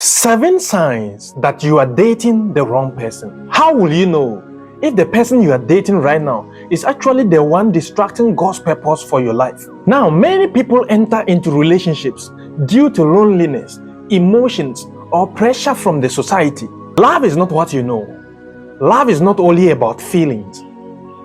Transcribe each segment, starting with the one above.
7 signs that you are dating the wrong person. How will you know if the person you are dating right now is actually the one distracting God's purpose for your life? Now, many people enter into relationships due to loneliness, emotions, or pressure from the society. Love is not what you know. Love is not only about feelings,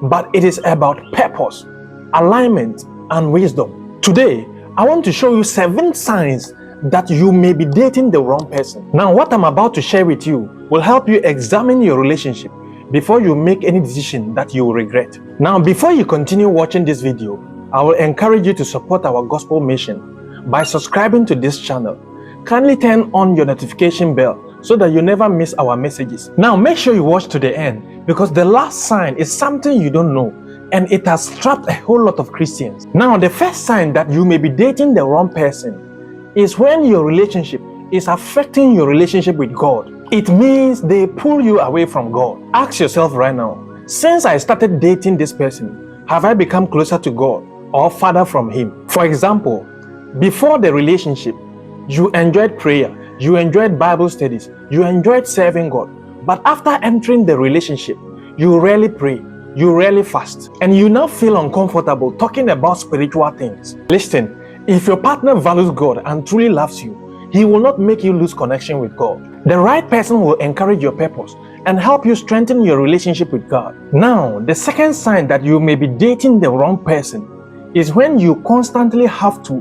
but it is about purpose, alignment, and wisdom. Today, I want to show you 7 signs that you may be dating the wrong person. Now, what I'm about to share with you will help you examine your relationship before you make any decision that you will regret. Now, before you continue watching this video, I will encourage you to support our gospel mission by subscribing to this channel. Kindly turn on your notification bell so that you never miss our messages. Now, make sure you watch to the end because the last sign is something you don't know and it has trapped a whole lot of Christians. Now, the first sign that you may be dating the wrong person is when your relationship is affecting your relationship with God. It means they pull you away from God. Ask yourself right now, since I started dating this person, have I become closer to God or farther from Him? For example, before the relationship, you enjoyed prayer, you enjoyed Bible studies, you enjoyed serving God. But after entering the relationship, you rarely pray, you rarely fast, and you now feel uncomfortable talking about spiritual things. Listen, if your partner values God and truly loves you, he will not make you lose connection with God. The right person will encourage your purpose and help you strengthen your relationship with God. Now, the second sign that you may be dating the wrong person is when you constantly have to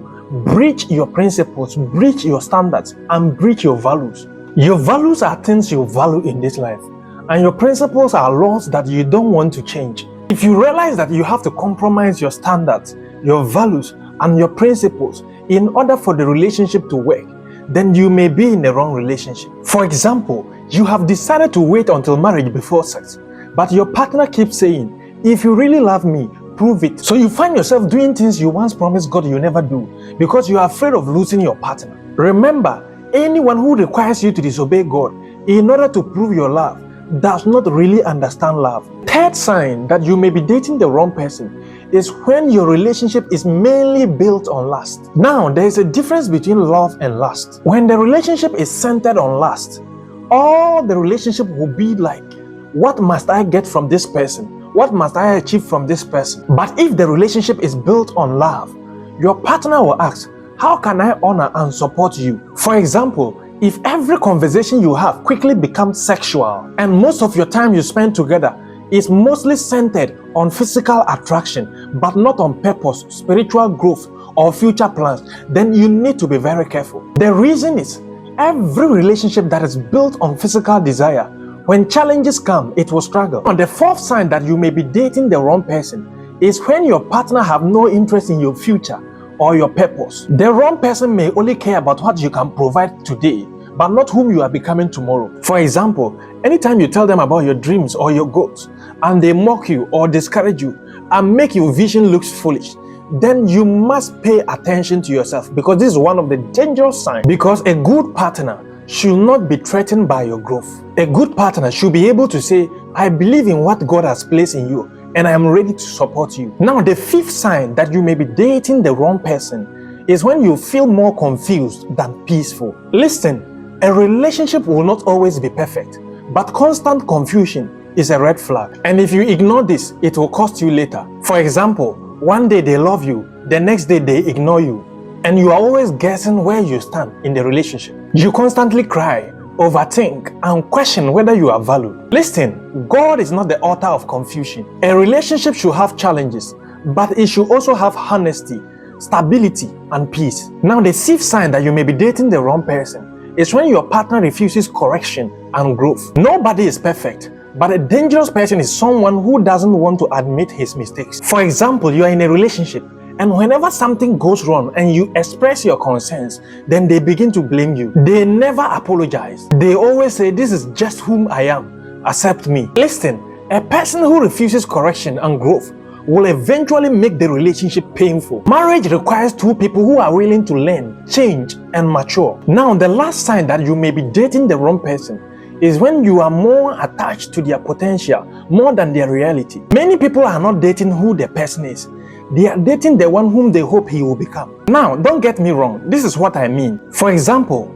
breach your principles, breach your standards, and breach your values. Your values are things you value in this life, and your principles are laws that you don't want to change. If you realize that you have to compromise your standards, your values, and your principles in order for the relationship to work, then you may be in the wrong relationship. For example, you have decided to wait until marriage before sex, but your partner keeps saying, if you really love me, prove it. So you find yourself doing things you once promised God you never do because you are afraid of losing your partner. Remember, anyone who requires you to disobey God in order to prove your love does not really understand love. Third sign that you may be dating the wrong person is when your relationship is mainly built on lust. Now, there is a difference between love and lust. When the relationship is centered on lust, all the relationship will be like, what must I get from this person? What must I achieve from this person? But if the relationship is built on love, your partner will ask, how can I honor and support you? For example, if every conversation you have quickly becomes sexual and most of your time you spend together is mostly centered on physical attraction but not on purpose, spiritual growth, or future plans, then you need to be very careful. The reason is every relationship that is built on physical desire, when challenges come, it will struggle. And the fourth sign that you may be dating the wrong person is when your partner have no interest in your future or your purpose. The wrong person may only care about what you can provide today, but not whom you are becoming tomorrow. For example, anytime you tell them about your dreams or your goals, and they mock you or discourage you and make your vision look foolish, then you must pay attention to yourself, because this is one of the dangerous signs. Because a good partner should not be threatened by your growth. A good partner should be able to say, I believe in what God has placed in you and I am ready to support you. Now, the fifth sign that you may be dating the wrong person is when you feel more confused than peaceful. Listen, a relationship will not always be perfect, but constant confusion is a red flag. And if you ignore this, it will cost you later. For example, one day they love you, the next day they ignore you, and you are always guessing where you stand in the relationship. You constantly cry, overthink, and question whether you are valued. Listen, God is not the author of confusion. A relationship should have challenges, but it should also have honesty, stability, and peace. Now, the sixth sign that you may be dating the wrong person is when your partner refuses correction and growth. Nobody is perfect, but a dangerous person is someone who doesn't want to admit his mistakes. For example, you are in a relationship, and whenever something goes wrong and you express your concerns, then they begin to blame you. They never apologize. They always say, this is just whom I am, accept me. Listen, a person who refuses correction and growth will eventually make the relationship painful. Marriage requires two people who are willing to learn, change, and mature. Now, the last sign that you may be dating the wrong person is when you are more attached to their potential more than their reality. Many people are not dating who the person is. They are dating the one whom they hope he will become. Now, don't get me wrong. This is what I mean. For example,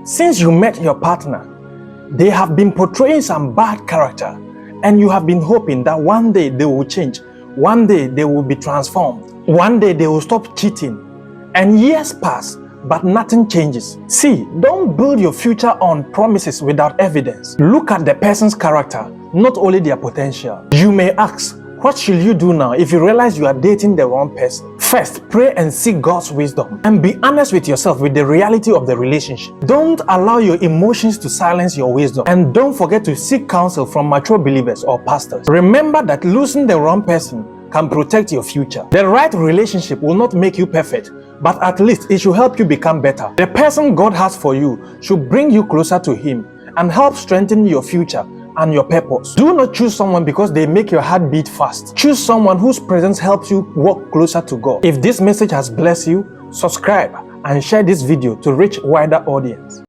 Since you met your partner, they have been portraying some bad character, and you have been hoping that one day they will change, one day they will be transformed, one day they will stop cheating. And years pass, but nothing changes. See, don't build your future on promises without evidence. Look at the person's character, not only their potential. You may ask, what should you do now if you realize you are dating the wrong person? First, pray and seek God's wisdom and be honest with yourself with the reality of the relationship. Don't allow your emotions to silence your wisdom, and don't forget to seek counsel from mature believers or pastors. Remember that losing the wrong person can protect your future. The right relationship will not make you perfect, but at least it should help you become better. The person God has for you should bring you closer to Him and help strengthen your future and your purpose. Do not choose someone because they make your heart beat fast. Choose someone whose presence helps you walk closer to God. If this message has blessed you, subscribe and share this video to reach wider audience.